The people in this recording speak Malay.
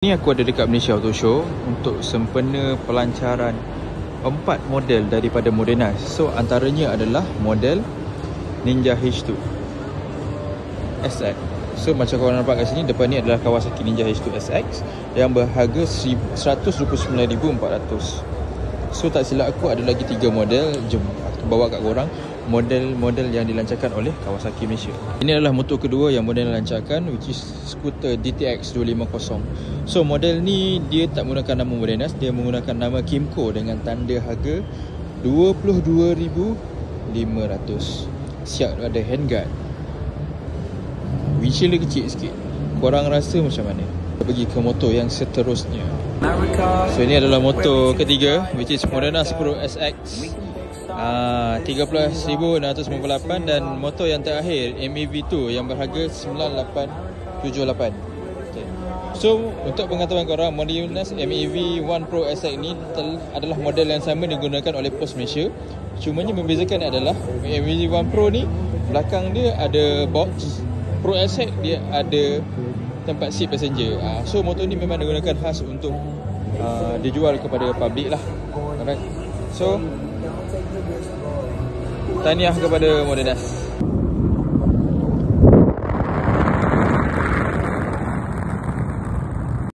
Ni aku ada dekat Malaysia Auto Show untuk sempena pelancaran 4 model daripada Modenas. So antaranya adalah model Ninja H2 SX. So macam korang nampak kat sini, depan ni adalah Kawasaki Ninja H2 SX yang berharga 129,400. So tak silap aku ada lagi 3 model. Jom aku bawa kat korang model-model yang dilancarkan oleh Kawasaki Malaysia. Ini adalah motor kedua yang model dilancarkan, which is skuter DTX 250. So model ni dia tak menggunakan nama Modenas, dia menggunakan nama Kymco dengan tanda harga 22,500. Siap ada handguard, windshield dia kecil sikit. Korang rasa macam mana? Kita pergi ke motor yang seterusnya. So ini adalah motor ketiga, which is Modenas Pro SX 13,698, dan motor yang terakhir MAV2 yang berharga 9,878. Okay. So untuk pengetahuan korang, Modenas MAV1 Pro SX ni adalah model yang sama digunakan oleh Pos Malaysia. Cumanya membezakan adalah MAV1 Pro ni belakang dia ada box, Pro SX dia ada tempat seat passenger. So motor ni memang digunakan khas untuk dijual kepada public lah. Alright. So tahniah kepada Modenas.